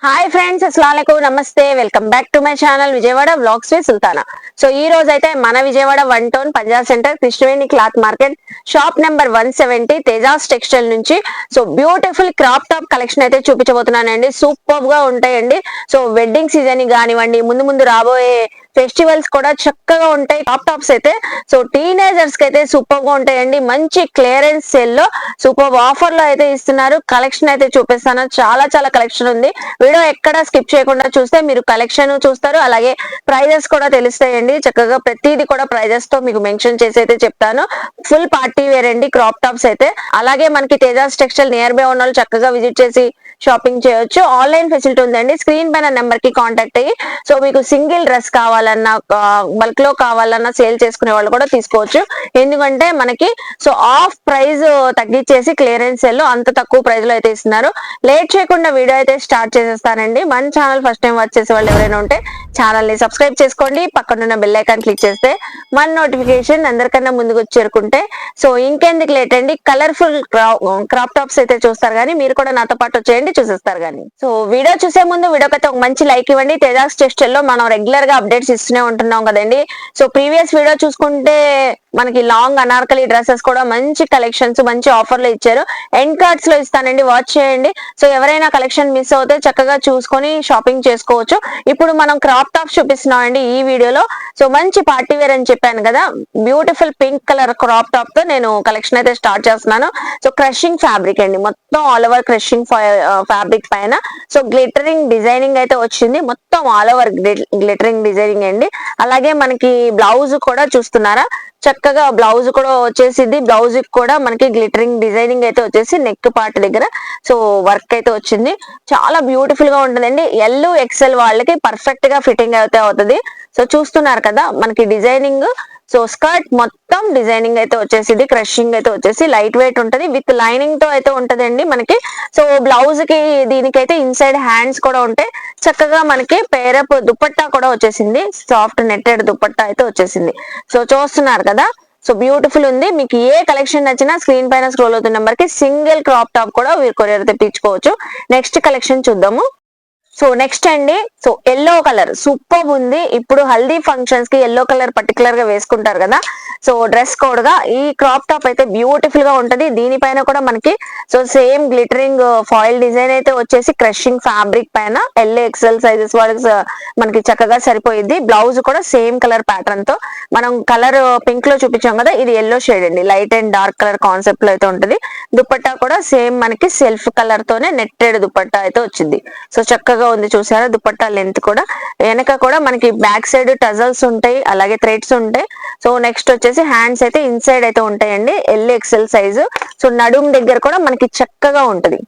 Hi friends, అస్సలాముఅలైకుం, నమస్తే. Welcome back to my channel Vijayawada vlogs with Sultana. So ఈ రోజు అయితే మన Vijayawada 1 town Punjab centre Krishnaveni cloth market shop number 170 Tejas textile నుంచి so beautiful crop top collection అయితే చూపించబోతున్నానండి. సూపర్ గా ఉంటాయండి. సో వెడ్డింగ్ సీజన్ కానివ్వండి, ముందు ముందు రాబోయే ఫెస్టివల్స్ కూడా చక్కగా ఉంటాయి. టాప్ టాప్స్ అయితే సో టీనేజర్స్ కి అయితే సూపర్ గా ఉంటాయండి. మంచి క్లియరెన్స్ సేల్ లో సూపర్ ఆఫర్ లో అయితే ఇస్తున్నారు. కలెక్షన్ అయితే చూపిస్తాను. చాలా చాలా కలెక్షన్ ఉంది. వీడియో ఎక్కడ స్కిప్ చేయకుండా చూస్తే మీరు కలెక్షన్ చూస్తారు, అలాగే ప్రైజెస్ కూడా తెలుస్తాయండి. చక్కగా ప్రతిదీ కూడా ప్రైజెస్ తో మీకు మెన్షన్ చేసి అయితే చెప్తాను. ఫుల్ పార్టీ వేర్ అండి క్రాప్ టాప్స్ అయితే. అలాగే మనకి తేజాస్ టెక్స్టైల్ నియర్ బై ఉన్న వాళ్ళు చక్కగా విజిట్ చేసి షాపింగ్ చేయొచ్చు. ఆన్లైన్ ఫెసిలిటీ ఉందండి. స్క్రీన్ పైన నెంబర్ కి కాంటాక్ట్ అయ్యి సో మీకు సింగిల్ డ్రెస్ కావాలన్నా, బల్క్ లో కావాలన్నా సేల్ చేసుకునే వాళ్ళు కూడా తీసుకోవచ్చు. ఎందుకంటే మనకి సో ఆఫ్ ప్రైస్ తగ్గించేసి క్లియరెన్స్ సేల్ లో అంత తక్కువ ప్రైస్ లో అయితే ఇస్తున్నారు. లేట్ చేయకుండా వీడియో అయితే స్టార్ట్ చేసేస్తానండి. మన ఛానల్ ఫస్ట్ టైం వాచ్ చేసే వాళ్ళు ఎవరైనా ఉంటే ఛానల్ ని సబ్స్క్రైబ్ చేసుకోండి. పక్కనున్న బెల్ ఐకాన్ క్లిక్ చేస్తే మన నోటిఫికేషన్ అందరికన్నా ముందుకు చేరుకుంటే సో ఇంకెందుకు లేట్ అండి, కలర్ఫుల్ క్రాప్ టాప్స్ అయితే చూస్తారు కానీ మీరు కూడా నాతో పాటు వచ్చేయండి, చూసేస్తారు కానీ. సో వీడియో చూసే ముందు వీడియోకి అయితే ఒక మంచి లైక్ ఇవ్వండి. తేజాస్ టెక్స్టైల్ లో మనం రెగ్యులర్ గా అప్డేట్స్ ఇస్తూనే ఉంటున్నాం కదండి. సో ప్రీవియస్ వీడియో చూసుకుంటే మనకి లాంగ్ అనార్కలి డ్రెస్సెస్ కూడా మంచి కలెక్షన్స్ మంచి ఆఫర్ లో ఇచ్చారు. ఎండ్ కార్డ్స్ లో ఇస్తానండి, వాచ్ చేయండి. సో ఎవరైనా కలెక్షన్ మిస్ అవుతే చక్కగా చూసుకొని షాపింగ్ చేసుకోవచ్చు. ఇప్పుడు మనం క్రాప్ టాప్స్ చూపిస్తున్నాం అండి ఈ వీడియోలో. సో మంచి పార్టీ వేర్ అని చెప్పాను కదా, beautiful pink colour crop top తో నేను కలెక్షన్ అయితే స్టార్ట్ చేస్తున్నాను. సో క్రషింగ్ ఫ్యాబ్రిక్ అండి, మొత్తం ఆల్ ఓవర్ క్రషింగ్ ఫ్యాబ్రిక్ పైన సో గ్లిటరింగ్ డిజైనింగ్ అయితే వచ్చింది. మొత్తం ఆల్ ఓవర్ గ్లిటరింగ్ డిజైనింగ్ అండి. అలాగే మనకి బ్లౌజ్ కూడా చూస్తున్నారా, చక్కగా బ్లౌజ్ కూడా వచ్చేసింది. బ్లౌజ్ కూడా మనకి గ్లిటరింగ్ డిజైనింగ్ అయితే వచ్చేసి నెక్ పార్ట్ దగ్గర సో వర్క్ అయితే వచ్చింది. చాలా బ్యూటిఫుల్ గా ఉంటుందండి. ఎల్ ఎక్సెల్ వాళ్ళకి పర్ఫెక్ట్ గా ఫిట్టింగ్ అయితే అవుతుంది. సో చూస్తున్నారు కదా మనకి డిజైనింగ్. సో స్కర్ట్ మొత్తం డిజైనింగ్ అయితే వచ్చేసింది. క్రషింగ్ అయితే వచ్చేసి లైట్ వెయిట్ ఉంటది, విత్ లైనింగ్ తో అయితే ఉంటదండి మనకి. సో బ్లౌజ్ కి దీనికైతే ఇన్సైడ్ హ్యాండ్స్ కూడా ఉంటాయి. చక్కగా మనకి పేరప్ దుపట్టా కూడా వచ్చేసింది. సాఫ్ట్ నెట్టెడ్ దుపట్టా అయితే వచ్చేసింది. సో చూస్తున్నారు కదా, సో బ్యూటిఫుల్ ఉంది. మీకు ఏ కలెక్షన్ నచ్చినా స్క్రీన్ పైన స్క్రోల్ అవుతున్న నెంబర్ కి సింగిల్ క్రాప్ టాప్ కూడా మీరు కొరియర్ తెప్పించుకోవచ్చు. నెక్స్ట్ కలెక్షన్ చూద్దాము. సో నెక్స్ట్ అండి, సో ఎల్లో కలర్ సూపర్ ఉంది. ఇప్పుడు హల్దీ ఫంక్షన్స్ కి ఎల్లో కలర్ పర్టికులర్ గా వేసుకుంటారు కదా, సో డ్రెస్ కోడ్ గా ఈ క్రాప్ టాప్ అయితే బ్యూటిఫుల్ గా ఉంటది. దీనిపైన కూడా మనకి so same glittering foil design అయితే వచ్చేసి క్రషింగ్ ఫ్యాబ్రిక్ పైన ఎల్ ఎక్సెల్ సైజెస్ వాళ్ళకి మనకి చక్కగా సరిపోయింది. బ్లౌజ్ కూడా సేమ్ కలర్ ప్యాటర్న్ తో, మనం కలర్ పింక్ లో చూపించాం కదా, ఇది ఎల్లో షేడ్ అండి. Light and dark colour concept లో అయితే ఉంటది. దుపట్టా కూడా సేమ్ మనకి సెల్ఫ్ కలర్ తోనే నెట్టెడ్ దుపట్టా అయితే వచ్చింది. సో చక్కగా ఉంది చూసారా. దుపట్టా లెంత్ కూడా వెనక కూడా మనకి బ్యాక్ సైడ్ టజల్స్ ఉంటాయి, అలాగే థ్రెడ్స్ ఉంటాయి. సో నెక్స్ట్ వచ్చేసి హ్యాండ్స్ అయితే ఇన్సైడ్ అయితే ఉంటాయండి, ఎల్ ఎక్సెల్ సైజు. సో నడుం దగ్గర కూడా మనకి చక్కగా ఉంటది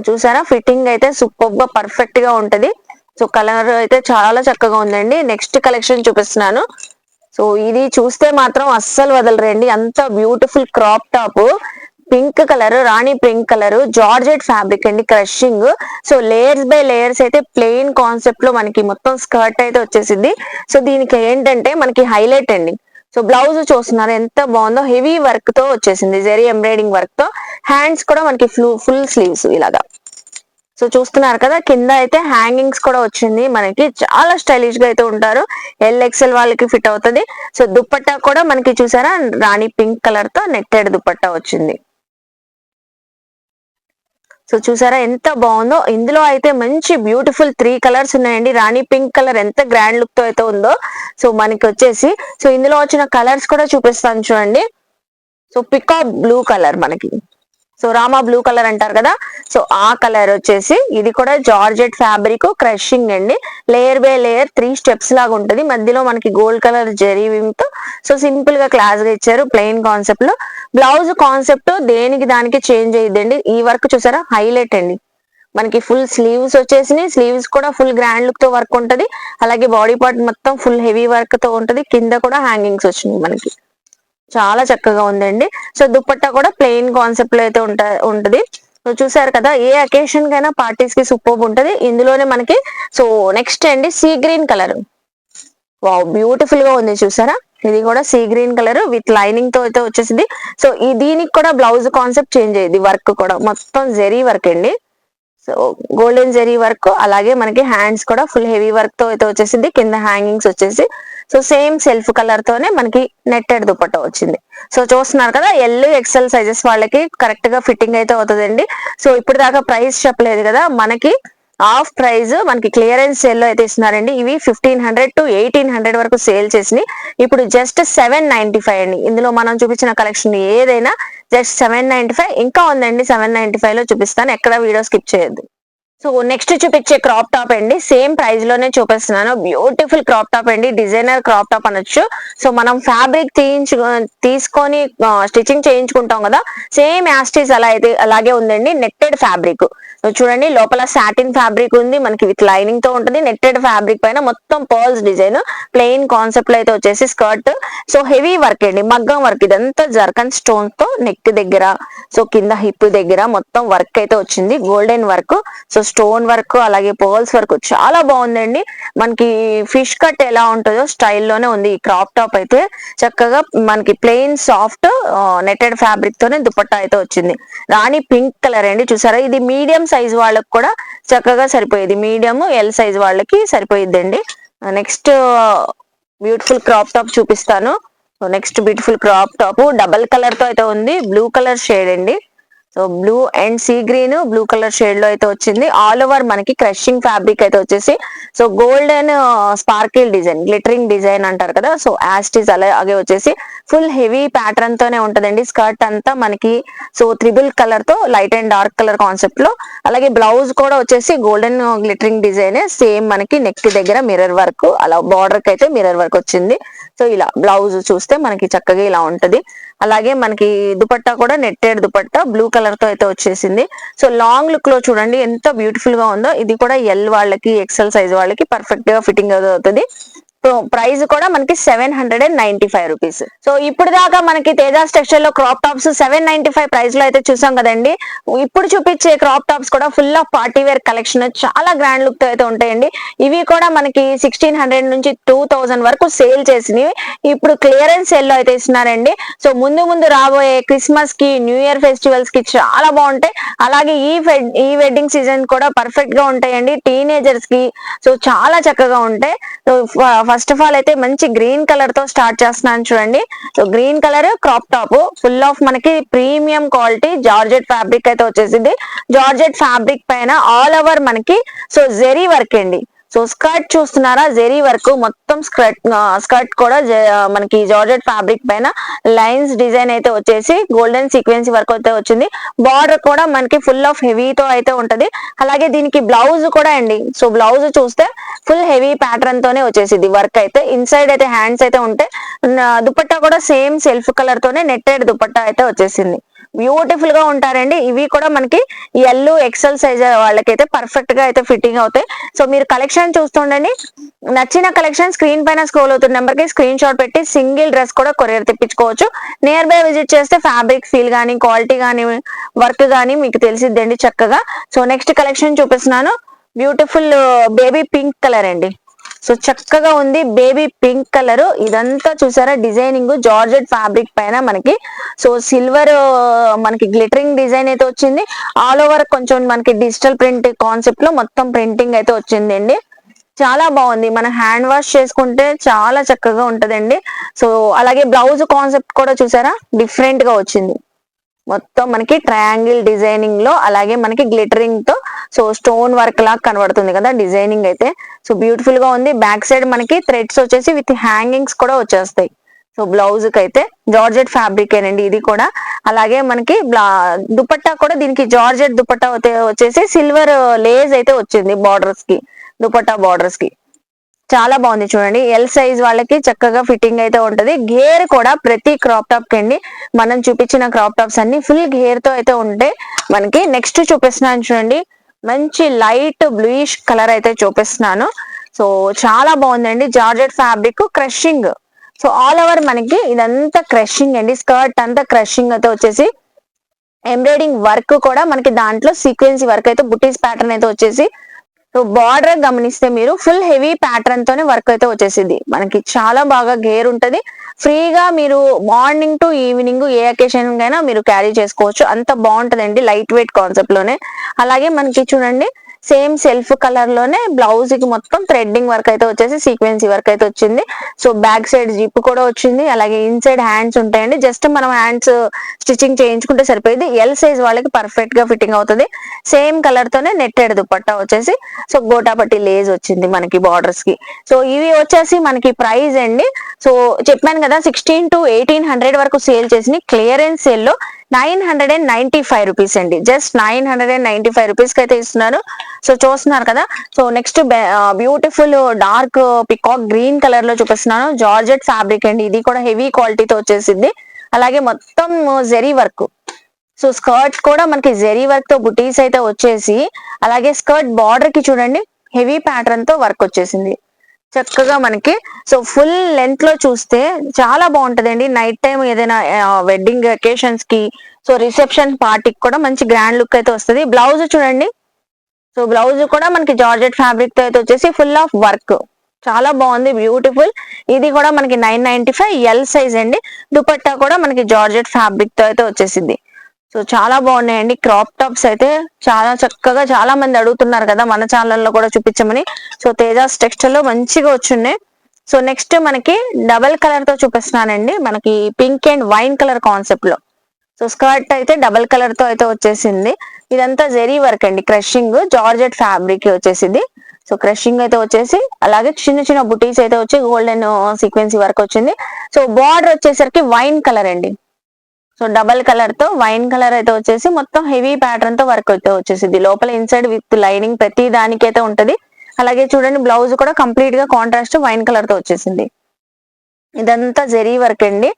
చూసారా. ఫిట్టింగ్ అయితే సూపర్ గా పర్ఫెక్ట్ గా ఉంటది. సో కలర్ అయితే చాలా చక్కగా ఉందండి. నెక్స్ట్ కలెక్షన్ చూపిస్తున్నాను. సో ఇది చూస్తే మాత్రం అస్సలు వదలరండి, అంత beautiful crop top. Pink colour, రాణి పింక్ కలర్, జార్జెట్ ఫ్యాబ్రిక్ అండి, crushing. So layers by layers అయితే ప్లెయిన్ కాన్సెప్ట్ లో మనకి మొత్తం స్కర్ట్ అయితే వచ్చేసింది. సో దీనికి ఏంటంటే మనకి హైలైట్ అండి. సో బ్లౌజ్ చూస్తున్నారు ఎంత బాగుందో, హెవీ వర్క్ తో వచ్చేసింది, జరీ ఎంబ్రాయిడింగ్ వర్క్ తో. హ్యాండ్స్ కూడా మనకి ఫుల్ స్లీవ్స్ ఇలాగా. సో చూస్తున్నారు కదా, కింద అయితే హ్యాంగింగ్స్ కూడా వచ్చింది మనకి. చాలా స్టైలిష్ గా అయితే ఉంటారు. ఎల్ ఎక్సెల్ వాళ్ళకి ఫిట్ అవుతుంది. సో దుపట్టా కూడా మనకి చూసారా, రాణి పింక్ కలర్ తో నెట్టెడ్ దుపట్టా వచ్చింది. సో చూసారా ఎంత బాగుందో. ఇందులో అయితే మంచి బ్యూటిఫుల్ 3 కలర్స్ ఉన్నాయండి. రాణి పింక్ కలర్ ఎంత గ్రాండ్ లుక్ తో అయితే ఉందో సో మనకి వచ్చేసి. సో ఇందులో వచ్చిన కలర్స్ కూడా చూపిస్తాను చూడండి. సో పికాక్ బ్లూ కలర్ మనకి, సో రామా బ్లూ కలర్ అంటారు కదా, సో ఆ కలర్ వచ్చేసి. ఇది కూడా జార్జెట్ ఫ్యాబ్రిక్ క్రషింగ్ అండి. లేయర్ బై లేయర్ 3 స్టెప్స్ లాగా ఉంటది. మధ్యలో మనకి గోల్డ్ కలర్ జరీ తో సో సింపుల్ గా క్లాస్ గా ఇచ్చారు, ప్లెయిన్ కాన్సెప్ట్ లో. బ్లౌజ్ కాన్సెప్ట్ దేనికి దానికి చేంజ్ అయ్యిద్దండి. ఈ వర్క్ చూసారా, హైలైట్ అండి. మనకి ఫుల్ స్లీవ్స్ వచ్చేసినాయి. స్లీవ్స్ కూడా ఫుల్ గ్రాండ్ లుక్ తో వర్క్ ఉంటది. అలాగే బాడీ పార్ట్ మొత్తం ఫుల్ హెవీ వర్క్ తో ఉంటది. కింద కూడా హ్యాంగింగ్స్ వచ్చినాయి మనకి, చాలా చక్కగా ఉందండి. సో దుపట్టా కూడా ప్లెయిన్ కాన్సెప్ట్ లో అయితే ఉంటది. సో చూసారు కదా, ఏ అకేషన్ కైనా పార్టీస్ కి సూపర్ ఉంటది. ఇందులోనే మనకి సో నెక్స్ట్ అండి sea green colour. Wow beautiful గా ఉంది చూసారా. ఇది కూడా sea green colour with lining తో అయితే వచ్చేసింది. సో దీనికి కూడా బ్లౌజ్ కాన్సెప్ట్ చేంజ్ అయ్యింది. వర్క్ కూడా మొత్తం జెరీ వర్క్ అండి. సో గోల్డెన్ జెరీ వర్క్, అలాగే మనకి హ్యాండ్స్ కూడా ఫుల్ హెవీ వర్క్ తో అయితే వచ్చేసింది. కింద హ్యాంగింగ్స్ వచ్చేసి సో సేమ్ సెల్ఫ్ కలర్ తోనే మనకి నెట్టెడ్ దుపట్టా వచ్చింది. సో చూస్తున్నారు కదా, ఎల్ ఎక్సెల్ సైజెస్ వాళ్ళకి కరెక్ట్ గా ఫిట్టింగ్ అయితే అవుతుందండి. సో ఇప్పుడు దాకా ప్రైస్ చెప్పలేదు కదా, మనకి ఆఫ్ ప్రైస్ మనకి క్లియరెన్స్ సేల్ లో అయితే ఇస్తున్నారండి. ఇవి 1500 to 1800 వరకు సేల్ చేసినాయి. ఇప్పుడు జస్ట్ 795 అండి. ఇందులో మనం చూపించిన కలెక్షన్ ఏదైనా జస్ట్ 795 ఇంకా ఉందండి. 795 లో చూపిస్తాను, ఎక్కడ వీడియో స్కిప్ చేయొద్దు. సో నెక్స్ట్ చూపించే క్రాప్ టాప్ అండి, సేమ్ ప్రైస్ లోనే చూపిస్తున్నాను. బ్యూటిఫుల్ క్రాప్ టాప్ అండి, డిజైనర్ క్రాప్ టాప్ అనొచ్చు. సో మనం ఫ్యాబ్రిక్ తీసుకొని స్టిచ్చింగ్ చేయించుకుంటాం కదా, సేమ్ యాస్టీస్ అలా అయితే అలాగే ఉందండి. నెట్టెడ్ ఫ్యాబ్రిక్ చూడండి, లోపల సాటిన్ ఫ్యాబ్రిక్ ఉంది మనకి, విత్ లైనింగ్ తో ఉంటుంది. నెట్టెడ్ ఫ్యాబ్రిక్ పైన మొత్తం పర్ల్స్ డిజైన్, ప్లెయిన్ కాన్సెప్ట్ లో అయితే వచ్చేసి స్కర్ట్. సో హెవీ వర్క్ అండి, మగ్గం వర్క్. ఇదంతా జర్కన్ స్టోన్ తో నెక్ దగ్గర, సో కింద హిప్ దగ్గర మొత్తం వర్క్ అయితే వచ్చింది, golden work. So stone work అలాగే పర్ల్స్ వర్క్ చాలా బాగుందండి. మనకి ఫిష్ కట్ ఎలా ఉంటుందో స్టైల్లోనే ఉంది ఈ క్రాప్ టాప్ అయితే. చక్కగా మనకి ప్లెయిన్ సాఫ్ట్ నెట్టెడ్ ఫ్యాబ్రిక్ తోనే దుపట్టా అయితే వచ్చింది. రాణి పింక్ కలర్ అండి, చూసారా, ఇది మీడియం సైజ్ వాళ్ళకి కూడా చక్కగా సరిపోయేది, మీడియం ఎల్ సైజ్ వాళ్ళకి సరిపోయిద్దండి. నెక్స్ట్ బ్యూటిఫుల్ క్రాప్ టాప్ చూపిస్తాను. So next beautiful crop top double colour తో అయితే ఉంది, బ్లూ కలర్ షేడ్ అండి. So blue and sea green blue colour shade లో అయితే వచ్చింది. ఆల్ ఓవర్ మనకి క్రషింగ్ ఫ్యాబ్రిక్ అయితే వచ్చేసి so golden sparkle design, glittering design అంటారు కదా, సో యాస్టీస్ అలాగే వచ్చేసి ఫుల్ హెవీ ప్యాటర్న్ తోనే ఉంటదండి. స్కర్ట్ అంతా మనకి సో త్రిబుల్ కలర్ తో light and dark colour concept లో, అలాగే బ్లౌజ్ కూడా వచ్చేసి గోల్డెన్ గ్లిటరింగ్ డిజైన్. సేమ్ మనకి నెక్ దగ్గర మిర్రర్ వర్క్, అలా బార్డర్ కి అయితే మిర్రర్ వర్క్ వచ్చింది. సో ఇలా బ్లౌజ్ చూస్తే మనకి చక్కగా ఇలా ఉంటది. అలాగే మనకి దుపట్టా కూడా నెట్టెడ్ దుపట్టా బ్లూ కలర్ తో అయితే వచ్చేసింది. సో లాంగ్ లుక్ లో చూడండి ఎంత బ్యూటిఫుల్ గా ఉందో. ఇది కూడా ఎల్ వాళ్ళకి ఎక్సెల్ సైజ్ వాళ్ళకి పర్ఫెక్ట్ గా ఫిట్టింగ్ అవుతుంది. సో ప్రైస్ కూడా మనకి 795 రూపీస్. సో ఇప్పుడు దాకా మనకి తేజాస్ టెక్స్టైల్ లో క్రాప్ టాప్స్ 795 ప్రైస్ లో అయితే చూసాం కదండి. ఇప్పుడు చూపించే క్రాప్ టాప్స్ కూడా full of party wear collection, చాలా గ్రాండ్ లుక్ తో అయితే ఉంటాయండి. ఇవి కూడా మనకి 1600 నుంచి 2000 వరకు సేల్ చేసినవి ఇప్పుడు క్లియరెన్స్ సేల్ లో అయితే ఇస్తున్నారండి. సో ముందు ముందు రాబోయే క్రిస్మస్ కి, న్యూ ఇయర్ ఫెస్టివల్స్ కి చాలా బాగుంటాయి. అలాగే ఈ వెడ్డింగ్ సీజన్ కూడా పర్ఫెక్ట్ గా ఉంటాయండి టీనేజర్స్ కి. సో చాలా చక్కగా ఉంటాయి. సో ఫస్ట్ ఆఫ్ ఆల్ అయితే మంచి గ్రీన్ కలర్ తో స్టార్ట్ చేస్తున్నాను చూడండి. So green colour crop top full of మనకి ప్రీమియం క్వాలిటీ జార్జెట్ ఫ్యాబ్రిక్ అయితే వచ్చేసింది. జార్జెట్ ఫ్యాబ్రిక్ పైన ఆల్ ఓవర్ మనకి సో జెరీ వర్క్ అండి. సో స్కర్ట్ చూస్తున్నారా, జెరీ వర్క్ మొత్తం స్కర్ట్ కూడా మనకి జార్జెట్ ఫ్యాబ్రిక్ పైన లైన్స్ డిజైన్ అయితే వచ్చేసి గోల్డెన్ సీక్వెన్సీ వర్క్ అయితే వచ్చింది. బార్డర్ కూడా మనకి ఫుల్ ఆఫ్ హెవీతో అయితే ఉంటది. అలాగే దీనికి బ్లౌజ్ కూడా అండి, సో బ్లౌజ్ చూస్తే ఫుల్ హెవీ ప్యాటర్న్ తోనే వచ్చేసింది వర్క్ అయితే. ఇన్సైడ్ అయితే హ్యాండ్స్ అయితే ఉంటాయి. దుపట్టా కూడా సేమ్ సెల్ఫ్ కలర్ తోనే నెట్టెడ్ దుపట్టా అయితే వచ్చేసింది. బ్యూటిఫుల్ గా ఉంటారండి. ఇవి కూడా మనకి ఎల్ ఎక్సెల్ సైజ్ వాళ్ళకైతే పర్ఫెక్ట్ గా అయితే ఫిట్టింగ్ అవుతాయి. సో మీరు కలెక్షన్ చూస్తుండండి, నచ్చిన కలెక్షన్ స్క్రీన్ పైన స్క్రోల్ అవుతున్న నెంబర్ కి స్క్రీన్ షాట్ పెట్టి సింగిల్ డ్రెస్ కూడా కొరియర్ తెప్పించుకోవచ్చు. నియర్ బై విజిట్ చేస్తే ఫ్యాబ్రిక్ ఫీల్ గానీ, క్వాలిటీ గానీ, వర్క్ గానీ మీకు తెలిసిద్దండి చక్కగా. సో నెక్స్ట్ కలెక్షన్ చూపిస్తున్నాను, బ్యూటిఫుల్ బేబీ పింక్ కలర్ అండి. సో చక్కగా ఉంది బేబీ పింక్ కలర్. ఇదంతా చూసారా డిజైనింగ్ జార్జెట్ ఫ్యాబ్రిక్ పైన మనకి సో సిల్వర్ మనకి గ్లిటరింగ్ డిజైన్ అయితే వచ్చింది. ఆల్ ఓవర్ కొంచెం మనకి డిజిటల్ ప్రింట్ కాన్సెప్ట్ లో మొత్తం ప్రింటింగ్ అయితే వచ్చిందండి. చాలా బాగుంది, మన హ్యాండ్ వాష్ చేసుకుంటే చాలా చక్కగా ఉంటదండి. సో అలాగే బ్లౌజ్ కాన్సెప్ట్ కూడా చూసారా డిఫరెంట్ గా వచ్చింది. మొత్తం మనకి ట్రయాంగిల్ డిజైనింగ్ లో, అలాగే మనకి గ్లిటరింగ్ తో సో స్టోన్ వర్క్ లాగా కనబడుతుంది కదా డిజైనింగ్ అయితే. సో బ్యూటిఫుల్ గా ఉంది. బ్యాక్ సైడ్ మనకి థ్రెడ్స్ వచ్చేసి విత్ హ్యాంగింగ్స్ కూడా వచ్చేస్తాయి. సో బ్లౌజ్ కి అయితే జార్జెట్ ఫ్యాబ్రిక్ ఏనండి ఇది కూడా. అలాగే మనకి దుపట్టా కూడా దీనికి జార్జెట్ దుపట్టా వచ్చేసి సిల్వర్ లేస్ అయితే వచ్చింది బార్డర్స్ కి, దుపట్టా బార్డర్స్ కి. చాలా బాగుంది చూడండి. ఎల్ సైజ్ వాళ్ళకి చక్కగా ఫిట్టింగ్ అయితే ఉంటది. గేర్ కూడా ప్రతి క్రాప్ టాప్ కి అండి, మనం చూపించిన క్రాప్ టాప్స్ అన్ని ఫుల్ గేర్ తో అయితే ఉంటాయి మనకి. నెక్స్ట్ చూపిస్తున్నాను చూడండి, మంచి లైట్ బ్లూయిష్ కలర్ అయితే చూపిస్తున్నాను. సో చాలా బాగుందండి, georgette fabric crushing. So all over మనకి ఇదంతా క్రషింగ్ అండి. స్కర్ట్ అంతా క్రషింగ్ అయితే వచ్చేసి ఎంబ్రాయిడింగ్ వర్క్ కూడా మనకి దాంట్లో సీక్వెన్సీ వర్క్ అయితే బుటీస్ ప్యాటర్న్ అయితే వచ్చేసి. సో బార్డర్ గమనిస్తే మీరు ఫుల్ హెవీ ప్యాటర్న్ తోనే వర్క్ అయితే వచ్చేసింది మనకి. చాలా బాగా గేర్ ఉంటది. ఫ్రీగా మీరు morning to evening A occasion కైనా మీరు క్యారీ చేసుకోవచ్చు. అంత బాగుంటదండి, లైట్ వెయిట్ కాన్సెప్ట్ లోనే. అలాగే మనకి చూడండి సేమ్ సెల్ఫ్ కలర్ లోనే బ్లౌజ్ కి మొత్తం థ్రెడ్డింగ్ వర్క్ అయితే వచ్చేసి సీక్వెన్సీ వర్క్ అయితే వచ్చింది. సో బ్యాక్ సైడ్ జిప్ కూడా వచ్చింది. అలాగే ఇన్సైడ్ హ్యాండ్స్ ఉంటాయండి, జస్ట్ మనం హ్యాండ్స్ స్టిచ్చింగ్ చేయించుకుంటే సరిపోయింది. ఎల్ సైజ్ వాళ్ళకి పర్ఫెక్ట్ గా ఫిట్టింగ్ అవుతుంది. సేమ్ కలర్ తోనే నెట్టెడ్ దుపట్టా వచ్చేసి, సో గోటాపట్టి లేజ్ వచ్చింది మనకి బార్డర్స్ కి. సో ఇవి వచ్చేసి మనకి ప్రైస్ అండి, సో చెప్పాను కదా 16 to 1800 వరకు సేల్ చేసి క్లియరెన్స్ సేల్ లో 995 రూపీస్ అండి. జస్ట్ 995 రూపీస్ కి అయితే ఇస్తున్నారు. సో చూస్తున్నారు కదా. So next beautiful dark peacock green colour లో చూపిస్తున్నాను. జార్జెట్ ఫ్యాబ్రిక్ అండి, ఇది కూడా హెవీ క్వాలిటీతో వచ్చేసింది. అలాగే మొత్తం జెరీ వర్క్. సో స్కర్ట్ కూడా మనకి జెరీ వర్క్ తో బుటీస్ అయితే వచ్చేసి, అలాగే స్కర్ట్ బార్డర్ కి చూడండి హెవీ ప్యాటర్న్ తో వర్క్ వచ్చేసింది చక్కగా మనకి. సో ఫుల్ లెంత్ లో చూస్తే చాలా బాగుంటదండి. నైట్ టైం ఏదైనా వెడ్డింగ్ అకేషన్స్ కి, సో రిసెప్షన్ పార్టీకి కూడా మంచి గ్రాండ్ లుక్ అయితే వస్తుంది. బ్లౌజ్ చూడండి, సో బ్లౌజ్ కూడా మనకి జార్జెట్ ఫ్యాబ్రిక్ తో అయితే వచ్చేసి ఫుల్ ఆఫ్ వర్క్, చాలా బాగుంది, బ్యూటిఫుల్. ఇది కూడా మనకి 995 ఎల్ సైజ్ అండి. దుపట్టా కూడా మనకి జార్జెట్ ఫ్యాబ్రిక్ తో అయితే వచ్చేసింది. సో చాలా బాగున్నాయండి. క్రాప్ టాప్స్ అయితే చాలా చక్కగా చాలా మంది అడుగుతున్నారు కదా మన ఛానల్లో కూడా చూపించమని. సో తేజాస్ టెక్స్టైల్ లో మంచిగా వచ్చున్నాయి. సో నెక్స్ట్ మనకి డబల్ కలర్ తో చూపిస్తున్నానండి, మనకి pink and wine colour concept లో. సో స్కర్ట్ అయితే డబల్ కలర్ తో అయితే వచ్చేసింది. ఇదంతా జెరీ వర్క్ అండి, క్రషింగ్ జార్జెట్ ఫ్యాబ్రిక్ వచ్చేసింది. సో క్రషింగ్ అయితే వచ్చేసి, అలాగే చిన్న చిన్న బుటీస్ అయితే వచ్చి గోల్డెన్ సీక్వెన్సీ వర్క్ వచ్చింది. సో బార్డర్ వచ్చేసరికి వైన్ కలర్ అండి. సో డబల్ కలర్ తో వైన్ కలర్ అయితే వచ్చేసి మొత్తం హెవీ ప్యాటర్న్ తో వర్క్ అయితే వచ్చేసింది. లోపల ఇన్సైడ్ విత్ లైనింగ్ ప్రతి దానికి అయితే ఉంటది. అలాగే చూడండి బ్లౌజ్ కూడా కంప్లీట్ గా కాంట్రాస్ట్ వైన్ కలర్ తో వచ్చేసింది. ఇదంతా జెరీ వర్క్ అండి.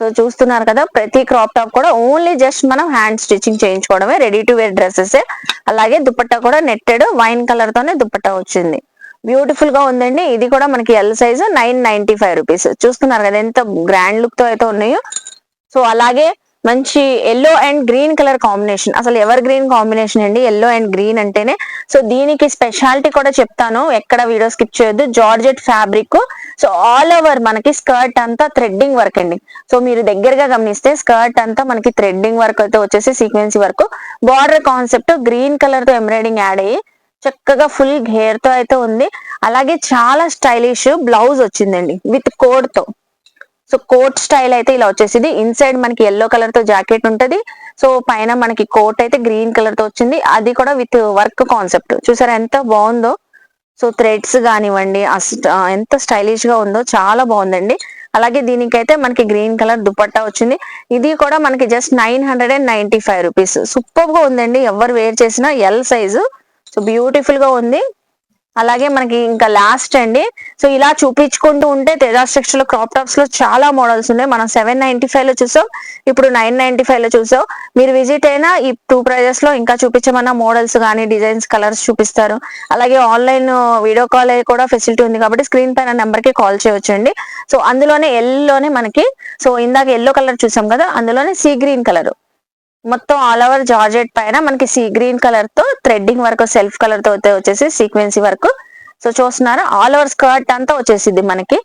సో చూస్తున్నారు కదా, ప్రతి క్రాప్ టాప్ కూడా ఓన్లీ జస్ట్ మనం హ్యాండ్ స్టిచ్చింగ్ చేయించుకోవడమే, రెడీ టు వేర్ డ్రెస్సెస్. అలాగే దుపట్టా కూడా నెట్టెడ్ వైన్ కలర్ తోనే దుపట్టా వచ్చింది. బ్యూటిఫుల్ గా ఉందండి. ఇది కూడా మనకి ఎల్ సైజ్ 995 రూపీస్. చూస్తున్నారు కదా ఎంత గ్రాండ్ లుక్ తో అయితే ఉన్నాయో. సో అలాగే మంచి yellow and green colour combination, అసలు ఎవర్ గ్రీన్ కాంబినేషన్ అండి ఎల్లో అండ్ గ్రీన్ అంటేనే. సో దీనికి స్పెషాలిటీ కూడా చెప్తాను, ఎక్కడ వీడియో స్కిప్ చేయొద్దు. Georgette fabric, so all over మనకి స్కర్ట్ అంతా థ్రెడ్డింగ్ వర్క్ అండి. సో మీరు దగ్గరగా గమనిస్తే స్కర్ట్ అంతా మనకి థ్రెడ్డింగ్ వర్క్ అయితే వచ్చేసి sequence work. Border concept green colour తో ఎంబ్రాయిడింగ్ యాడ్ అయ్యి చక్కగా ఫుల్ హెయిర్ తో అయితే ఉంది. అలాగే చాలా స్టైలిష్ బ్లౌజ్ వచ్చిందండి విత్ కోడ్ తో. సో కోట్ స్టైల్ అయితే ఇలా వచ్చేసింది. ఇన్సైడ్ మనకి ఎల్లో కలర్ తో జాకెట్ ఉంటది. సో పైన మనకి కోట్ అయితే గ్రీన్ కలర్ తో వచ్చింది, అది కూడా విత్ వర్క్ కాన్సెప్ట్. చూసారా ఎంత బాగుందో. సో థ్రెడ్స్ కానివ్వండి, ఎంత స్టైలిష్ గా ఉందో, చాలా బాగుందండి. అలాగే దీనికైతే మనకి గ్రీన్ కలర్ దుపట్టా వచ్చింది. ఇది కూడా మనకి జస్ట్ 995 రూపీస్. సూపర్ గా ఉందండి, ఎవరు వేర్ చేసినా ఎల్ సైజు. సో బ్యూటిఫుల్ గా ఉంది. అలాగే మనకి ఇంకా లాస్ట్ అండి. సో ఇలా చూపించుకుంటూ ఉంటే తేజాస్ టెక్స్టైల్ లో క్రాప్ టాప్స్ లో చాలా మోడల్స్ ఉన్నాయి. మనం 795 లో చూసాం, ఇప్పుడు 995 లో చూసాం. మీరు విజిట్ అయినా ఈ 2 ప్రైజెస్ లో ఇంకా చూపించమన్న మోడల్స్ కానీ డిజైన్స్ కలర్స్ చూపిస్తారు. అలాగే ఆన్లైన్ వీడియో కాల్ కూడా ఫెసిలిటీ ఉంది కాబట్టి స్క్రీన్ పైన నెంబర్ కి కాల్ చేయొచ్చండి. సో అందులోనే ఎల్లోనే మనకి, సో ఇందాక ఎల్లో కలర్ చూసాం కదా, అందులోనే సీ గ్రీన్ కలర్ మొత్తం ఆల్ ఓవర్ జార్జెట్ పైన మనకి సీ గ్రీన్ కలర్ తో థ్రెడ్డింగ్ వర్క్, సెల్ఫ్ కలర్ తో వచ్చేసి సీక్వెన్సీ వర్క్. సో చూస్తున్నారా ఆల్ ఓవర్ స్కర్ట్ అంతా వచ్చేసింది మనకి.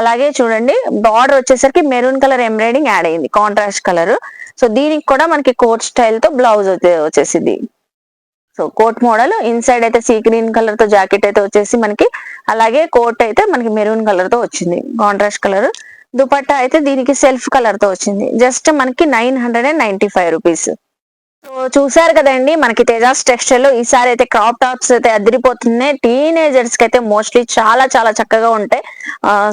అలాగే చూడండి బార్డర్ వచ్చేసరికి మెరూన్ కలర్ ఎంబ్రాయిడింగ్ యాడ్ అయింది, కాంట్రాస్ట్ కలర్. సో దీనికి కూడా మనకి కోట్ స్టైల్ తో బ్లౌజ్ వచ్చేసింది. సో కోట్ మోడల్, ఇన్సైడ్ అయితే సీ గ్రీన్ కలర్ తో జాకెట్ అయితే వచ్చేసి మనకి, అలాగే కోట్ అయితే మనకి మెరూన్ కలర్ తో వచ్చింది, కాంట్రాస్ట్ కలర్. దుపట్టా అయితే దీనికి సెల్ఫ్ కలర్ తో వచ్చింది. జస్ట్ మనకి 995 రూపీస్. సో చూసారు కదండి మనకి తేజాస్ టెక్స్టైల్ లో ఈసారి అయితే క్రాప్ టాప్స్ అయితే అదిరిపోతున్నాయి. టీనేజర్స్ కి అయితే మోస్ట్లీ చాలా చాలా చక్కగా ఉంటాయి.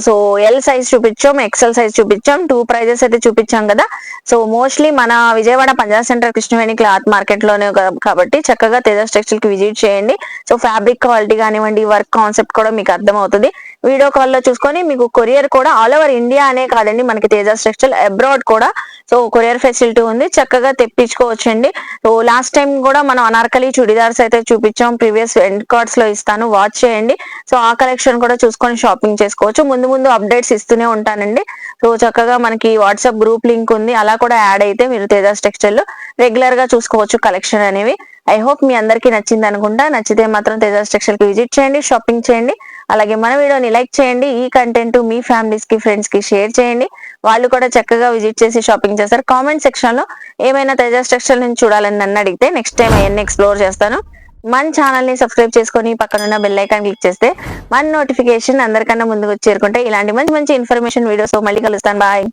సో ఎల్ సైజ్ చూపించాం, ఎక్సెల్ సైజ్ చూపించాం, 2 ప్రైజెస్ అయితే చూపించాం కదా. సో మోస్ట్లీ మన Vijayawada Punjab centre Krishnaveni cloth market లోనే కాబట్టి చక్కగా తేజాస్ టెక్స్టైల్ కి విజిట్ చేయండి. సో ఫ్యాబ్రిక్ క్వాలిటీ కానివ్వండి, వర్క్ కాన్సెప్ట్ కూడా మీకు అర్థం అవుతుంది. వీడియో కాల్ లో చూసుకొని మీకు కొరియర్ కూడా ఆల్ ఓవర్ ఇండియా అనే కాదండి, మనకి తేజాస్ టెక్స్టైల్ అబ్రాడ్ కూడా సో కొరియర్ ఫెసిలిటీ ఉంది, చక్కగా తెప్పించుకోవచ్చండి. సో లాస్ట్ టైం కూడా మనం అనార్కలి చుడిదార్స్ అయితే చూపించాం, ప్రీవియస్ ఎండ్ కార్డ్స్ లో ఇస్తాను, వాచ్ చేయండి. సో ఆ కలెక్షన్ కూడా చూసుకొని షాపింగ్ చేసుకోవచ్చు. ముందు ముందు అప్డేట్స్ ఇస్తూనే ఉంటానండి. సో చక్కగా మనకి వాట్సాప్ గ్రూప్ లింక్ ఉంది, అలా కూడా యాడ్ అయితే మీరు తేజాస్ టెక్స్టైల్ లో రెగ్యులర్ గా చూసుకోవచ్చు కలెక్షన్ అనేవి. ఐ హోప్ మీ అందరికీ నచ్చింది అనుకుంటా. నచ్చితే మాత్రం తేజాస్ టెక్స్టైల్ కి విజిట్ చేయండి, షాపింగ్ చేయండి. అలాగే మన వీడియోని లైక్ చేయండి. ఈ కంటెంట్ మీ ఫ్యామిలీస్ కి, ఫ్రెండ్స్ కి షేర్ చేయండి. వాళ్ళు కూడా చక్కగా విజిట్ చేసి షాపింగ్ చేస్తారు. కామెంట్ సెక్షన్ లో ఏమైనా తేజాస్ టెక్స్టైల్ నుంచి చూడాలని నన్ను అడిగితే నెక్స్ట్ టైం అవన్నీ ఎక్స్ప్లోర్ చేస్తాను. మన ఛానల్ ని సబ్స్క్రైబ్ చేసుకొని పక్కనున్న బెల్ ఐకాన్ క్లిక్ చేస్తే మన నోటిఫికేషన్ అందరికన్నా ముందుకు చేరుకుంటే ఇలాంటి మంచి మంచి ఇన్ఫర్మేషన్ వీడియోస్ మళ్ళీ కలుస్తాను. బాయ్.